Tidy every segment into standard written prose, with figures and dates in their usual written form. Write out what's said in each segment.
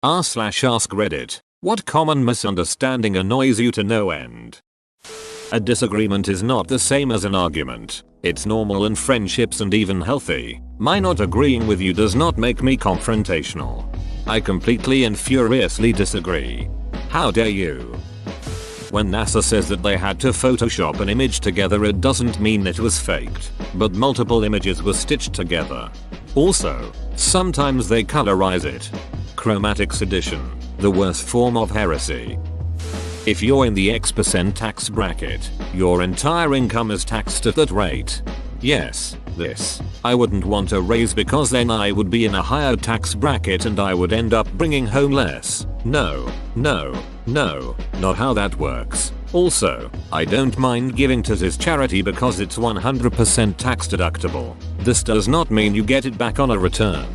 r/ask Reddit. What common misunderstanding annoys you to no end? A disagreement is not the same as an argument. It's normal in friendships and even healthy. My not agreeing with you does not make me confrontational. I completely and furiously disagree. How dare you? When NASA says that they had to Photoshop an image together, it doesn't mean it was faked, but multiple images were stitched together. Also, sometimes they colorize it. Chromatic sedition, the worst form of heresy. If you're in the X% tax bracket, your entire income is taxed at that rate. Yes, this. I wouldn't want a raise because then I would be in a higher tax bracket and I would end up bringing home less. No, not how that works. Also, I don't mind giving to this charity because it's 100% tax deductible. This does not mean you get it back on a return.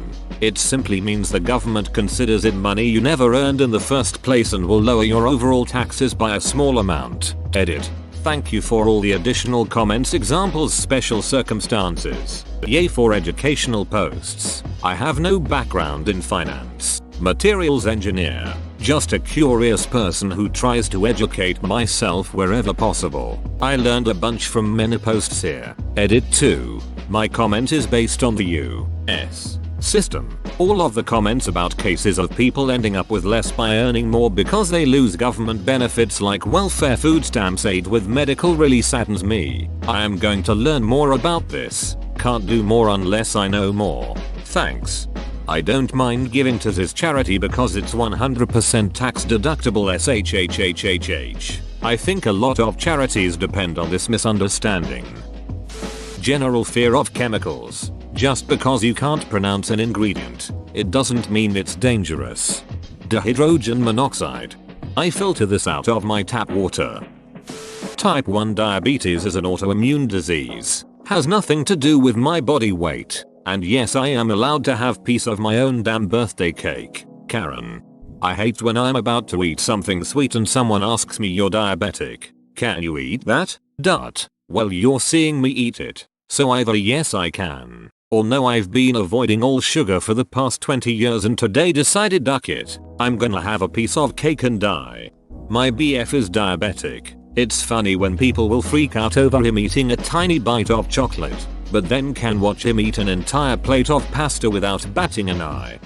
It simply means the government considers it money you never earned in the first place and will lower your overall taxes by a small amount. Edit. Thank you for all the additional comments, examples, special circumstances. Yay for educational posts. I have no background in finance. Materials engineer. Just a curious person who tries to educate myself wherever possible. I learned a bunch from many posts here. Edit 2. My comment is based on the US system. All of the comments about cases of people ending up with less by earning more because they lose government benefits like welfare, food stamps, aid with medical really saddens me. I am going to learn more about this. Can't do more unless I know more. Thanks. I don't mind giving to this charity because it's 100% tax deductible SHHHHH. I think a lot of charities depend on this misunderstanding. General fear of chemicals. Just because you can't pronounce an ingredient, it doesn't mean it's dangerous. Dihydrogen monoxide. I filter this out of my tap water. Type 1 diabetes is an autoimmune disease. Has nothing to do with my body weight. And yes, I am allowed to have piece of my own damn birthday cake. Karen. I hate when I'm about to eat something sweet and someone asks me, you're diabetic. Can you eat that? Well, you're seeing me eat it. So either yes I can, or no, I've been avoiding all sugar for the past 20 years and today decided duck it. I'm gonna have a piece of cake and die. My BF is diabetic. It's funny when people will freak out over him eating a tiny bite of chocolate, but then can watch him eat an entire plate of pasta without batting an eye.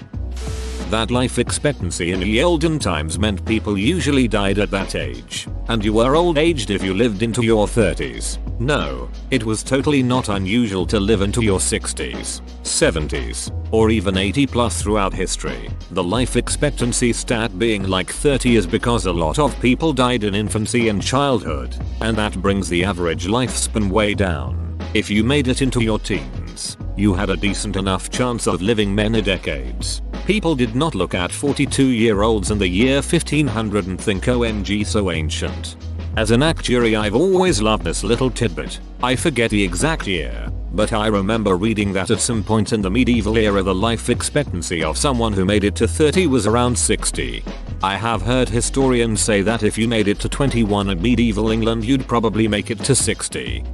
That life expectancy in the olden times meant people usually died at that age, and you were old aged if you lived into your 30s. No, it was totally not unusual to live into your 60s, 70s, or even 80 plus throughout history. The life expectancy stat being like 30 is because a lot of people died in infancy and childhood, and that brings the average lifespan way down. If you made it into your teens, you had a decent enough chance of living many decades. People did not look at 42-year-olds in the year 1500 and think OMG so ancient. As an actuary, I've always loved this little tidbit. I forget the exact year, but I remember reading that at some point in the medieval era the life expectancy of someone who made it to 30 was around 60. I have heard historians say that if you made it to 21 in medieval England you'd probably make it to 60.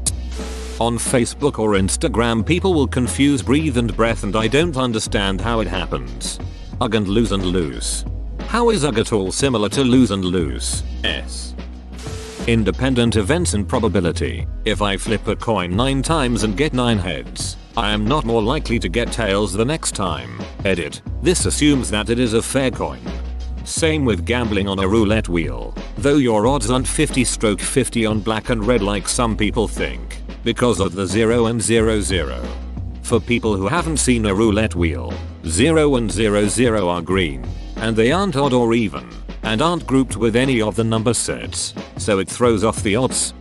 On Facebook or Instagram people will confuse breathe and breath and I don't understand how it happens. Ugh and lose and loose. How is ugh at all similar to lose and loose? Independent events and probability. If I flip a coin 9 times and get 9 heads, I am not more likely to get tails the next time. Edit. This assumes that it is a fair coin. Same with gambling on a roulette wheel, though your odds aren't 50/50 on black and red like some people think, because of the 0 and 00. For people who haven't seen a roulette wheel, 0 and 00 are green, and they aren't odd or even, and aren't grouped with any of the number sets, so it throws off the odds.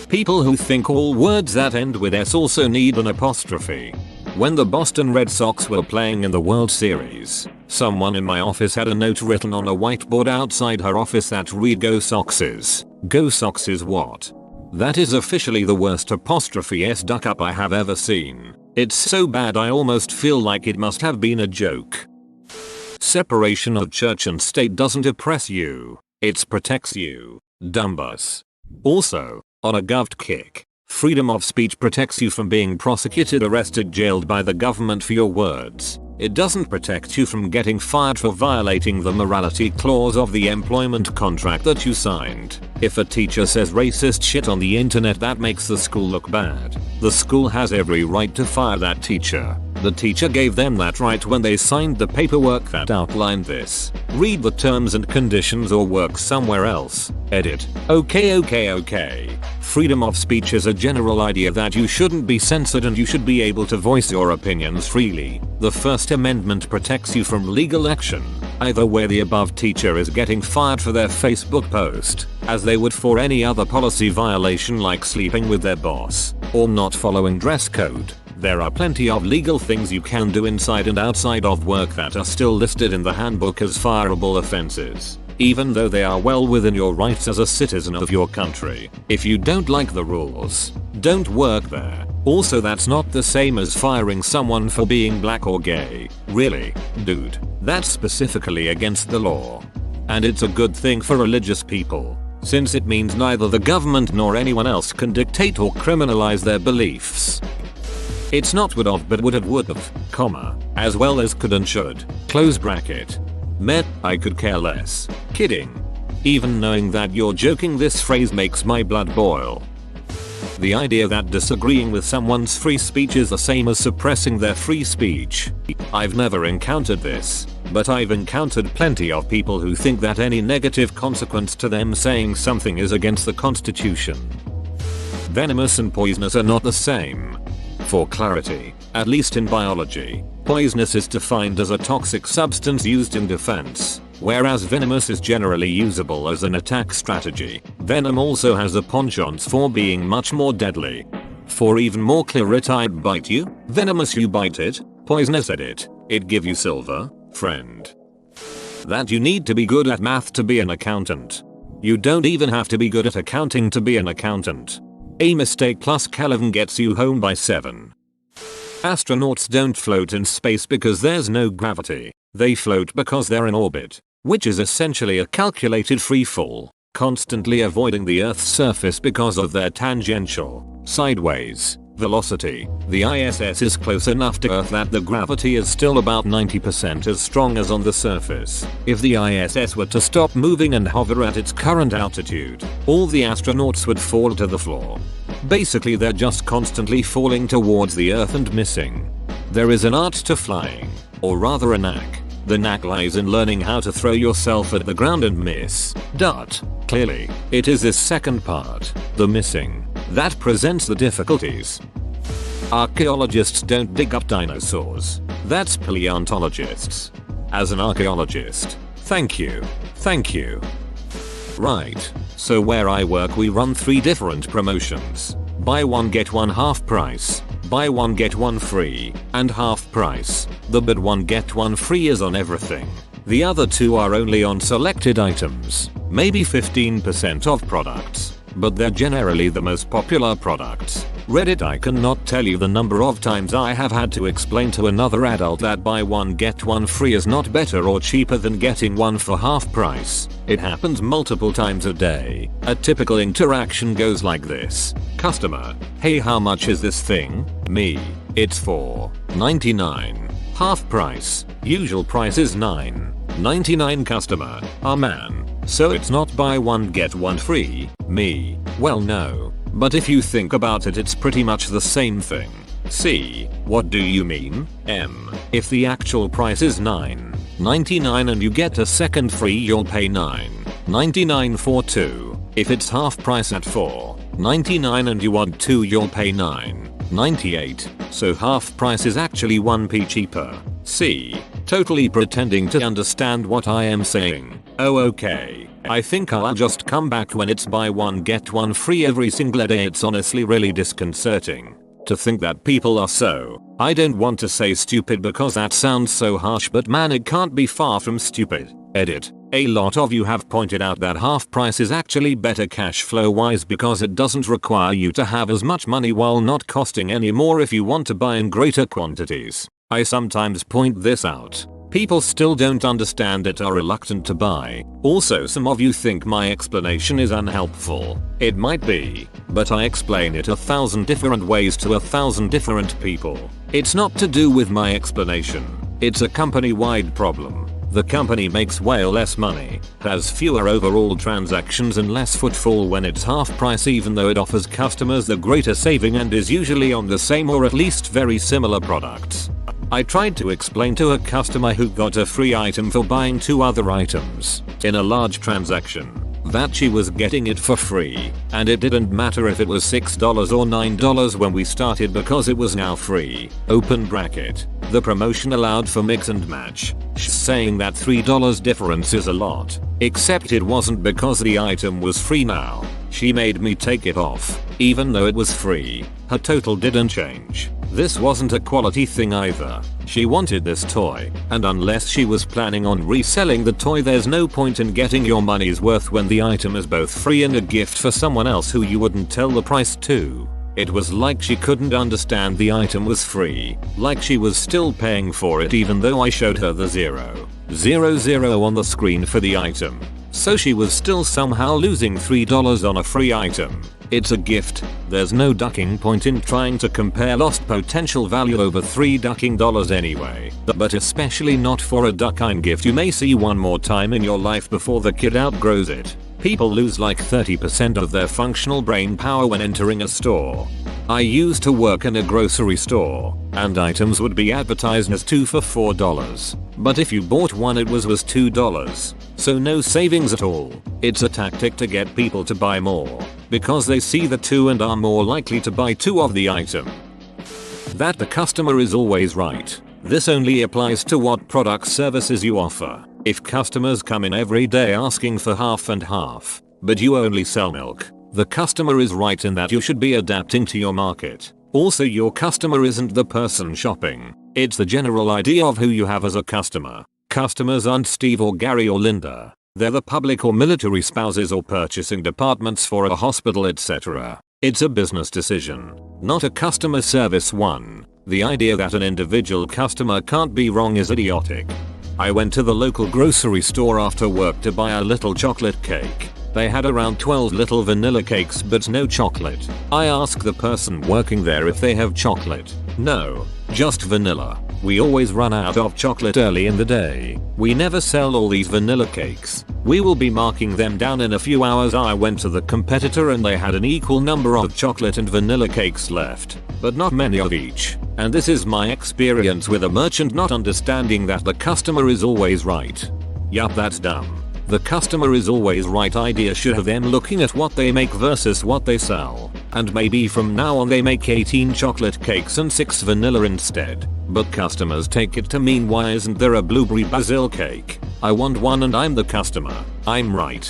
People who think all words that end with S also need an apostrophe. When the Boston Red Sox were playing in the World Series, someone in my office had a note written on a whiteboard outside her office that read "Go Soxes." Go Soxes what? That is officially the worst apostrophe S duck up I have ever seen. It's so bad I almost feel like it must have been a joke. Separation of church and state doesn't oppress you, it protects you. Dumbus. Also, on a govt kick, freedom of speech protects you from being prosecuted, arrested, jailed by the government for your words. It doesn't protect you from getting fired for violating the morality clause of the employment contract that you signed. If a teacher says racist shit on the internet that makes the school look bad, the school has every right to fire that teacher. The teacher gave them that right when they signed the paperwork that outlined this. Read the terms and conditions or work somewhere else. Edit. Okay. Freedom of speech is a general idea that you shouldn't be censored and you should be able to voice your opinions freely. The First Amendment protects you from legal action, either where the above teacher is getting fired for their Facebook post, as they would for any other policy violation like sleeping with their boss, or not following dress code. There are plenty of legal things you can do inside and outside of work that are still listed in the handbook as fireable offenses, even though they are well within your rights as a citizen of your country. If you don't like the rules, don't work there. Also, that's not the same as firing someone for being black or gay. Really, dude, that's specifically against the law. And it's a good thing for religious people, since it means neither the government nor anyone else can dictate or criminalize their beliefs. It's not would have but would have, comma, as well as could and should, close bracket. Met, I could care less. Kidding. Even knowing that you're joking, this phrase makes my blood boil. The idea that disagreeing with someone's free speech is the same as suppressing their free speech. I've never encountered this, but I've encountered plenty of people who think that any negative consequence to them saying something is against the Constitution. Venomous and poisonous are not the same. For clarity, at least in biology, poisonous is defined as a toxic substance used in defense, whereas venomous is generally usable as an attack strategy. Venom also has a penchant for being much more deadly. For even more clarity, I bite you, venomous you bite it, poisonous edit, it give you silver, friend. That you need to be good at math to be an accountant. You don't even have to be good at accounting to be an accountant. A mistake plus Kelvin gets you home by 7. Astronauts don't float in space because there's no gravity. They float because they're in orbit, which is essentially a calculated free fall, constantly avoiding the Earth's surface because of their tangential, sideways, velocity. The ISS is close enough to Earth that the gravity is still about 90% as strong as on the surface. If the ISS were to stop moving and hover at its current altitude, all the astronauts would fall to the floor. Basically, they're just constantly falling towards the Earth and missing. There is an art to flying, or rather a knack. The knack lies in learning how to throw yourself at the ground and miss. Clearly, it is this second part, the missing, that presents the difficulties. Archaeologists don't dig up dinosaurs. That's paleontologists. As an archaeologist, thank you. Right, so where I work we run 3 different promotions. Buy one get one half price, buy one get one free, and half price. The buy one get one free is on everything. The other 2 are only on selected items, maybe 15% of products, but they're generally the most popular products. Reddit, I cannot tell you the number of times I have had to explain to another adult that buy one get one free is not better or cheaper than getting one for half price. It happens multiple times a day. A typical interaction goes like this. Customer, hey, how much is this thing? Me, it's $4.99. Half price, usual price is $9.99. Customer, ah man, so it's not buy one get one free? Me, well no. But if you think about it, it's pretty much the same thing. C, what do you mean? M, if the actual price is $9.99 and you get a second free, you'll pay $9.99 for 2. If it's half price at $4.99 and you want 2, you'll pay $9.98. So half price is actually 1p cheaper. C, totally pretending to understand what I am saying. Oh okay. I think I'll just come back when it's buy one get one free every single day. It's honestly really disconcerting to think that people are so, I don't want to say stupid because that sounds so harsh, but man, it can't be far from stupid. Edit. A lot of you have pointed out that half price is actually better cash flow wise because it doesn't require you to have as much money while not costing any more if you want to buy in greater quantities. I sometimes point this out. People still don't understand it, are reluctant to buy. Also, some of you think my explanation is unhelpful. It might be, but I explain it 1,000 different ways to 1,000 different people. It's not to do with my explanation. It's a company-wide problem. The company makes way less money, has fewer overall transactions and less footfall when it's half price, even though it offers customers the greater saving and is usually on the same or at least very similar products. I tried to explain to a customer who got a free item for buying 2 other items in a large transaction that she was getting it for free, and it didn't matter if it was $6 or $9 when we started because it was now free. Open bracket. The promotion allowed for mix and match. Saying that $3 difference is a lot. Except it wasn't because the item was free now. She made me take it off, even though it was free. Her total didn't change. This wasn't a quality thing either. She wanted this toy, and unless she was planning on reselling the toy, there's no point in getting your money's worth when the item is both free and a gift for someone else who you wouldn't tell the price to. It was like she couldn't understand the item was free, like she was still paying for it even though I showed her the 000 on the screen for the item. So she was still somehow losing $3 on a free item. It's a gift. There's no ducking point in trying to compare lost potential value over $3 ducking anyway. But especially not for a ducking gift you may see one more time in your life before the kid outgrows it. People lose like 30% of their functional brain power when entering a store. I used to work in a grocery store, and items would be advertised as 2 for $4. But if you bought one it was $2. So no savings at all. It's a tactic to get people to buy more, because they see the 2 and are more likely to buy 2 of the item. That the customer is always right. This only applies to what products services you offer. If customers come in every day asking for half and half, but you only sell milk, the customer is right in that you should be adapting to your market. Also, your customer isn't the person shopping. It's the general idea of who you have as a customer. Customers aren't Steve or Gary or Linda. They're the public or military spouses or purchasing departments for a hospital, etc. It's a business decision, not a customer service one. The idea that an individual customer can't be wrong is idiotic. I went to the local grocery store after work to buy a little chocolate cake. They had around 12 little vanilla cakes but no chocolate. I asked the person working there if they have chocolate. No, just vanilla. We always run out of chocolate early in the day. We never sell all these vanilla cakes. We will be marking them down in a few hours. I went to the competitor and they had an equal number of chocolate and vanilla cakes left, but not many of each. And this is my experience with a merchant not understanding that the customer is always right. Yup, that's dumb. The customer is always right idea should have them looking at what they make versus what they sell. And maybe from now on they make 18 chocolate cakes and 6 vanilla instead. But customers take it to mean, why isn't there a blueberry basil cake? I want one and I'm the customer. I'm right.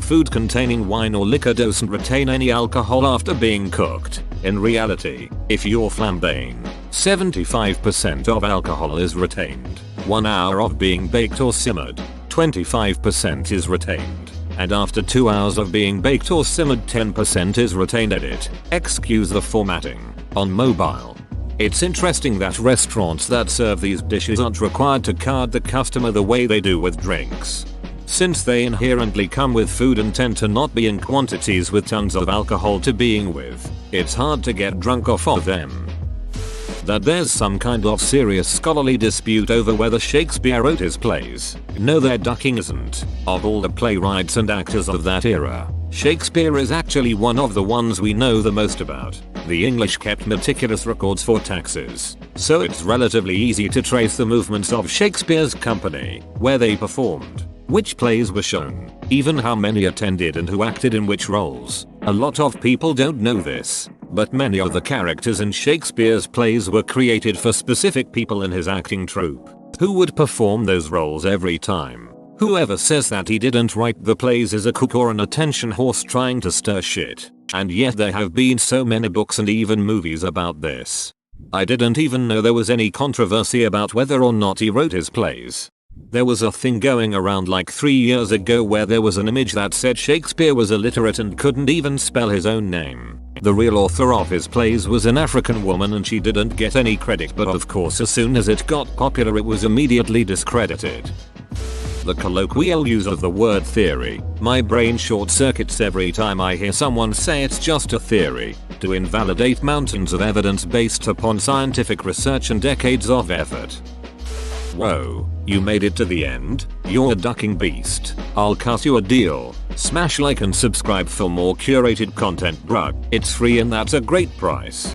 Food containing wine or liquor doesn't retain any alcohol after being cooked. In reality, if you're flambeing, 75% of alcohol is retained. 1 hour of being baked or simmered, 25% is retained. And after 2 hours of being baked or simmered, 10% is retained. Edit. Excuse the formatting. On mobile. It's interesting that restaurants that serve these dishes aren't required to card the customer the way they do with drinks. Since they inherently come with food and tend to not be in quantities with tons of alcohol to being with, it's hard to get drunk off of them. That there's some kind of serious scholarly dispute over whether Shakespeare wrote his plays. No, their ducking isn't. Of all the playwrights and actors of that era, Shakespeare is actually one of the ones we know the most about. The English kept meticulous records for taxes, so it's relatively easy to trace the movements of Shakespeare's company, where they performed, which plays were shown, even how many attended and who acted in which roles. A lot of people don't know this, but many of the characters in Shakespeare's plays were created for specific people in his acting troupe, who would perform those roles every time. Whoever says that he didn't write the plays is a cook or an attention horse trying to stir shit. And yet there have been so many books and even movies about this. I didn't even know there was any controversy about whether or not he wrote his plays. There was a thing going around like 3 years ago where there was an image that said Shakespeare was illiterate and couldn't even spell his own name. The real author of his plays was an African woman and she didn't get any credit, but of course as soon as it got popular it was immediately discredited. The colloquial use of the word theory, my brain short circuits every time I hear someone say it's just a theory, to invalidate mountains of evidence based upon scientific research and decades of effort. Whoa, you made it to the end? You're a ducking beast. I'll cut you a deal. Smash like and subscribe for more curated content, bruh. It's free and that's a great price.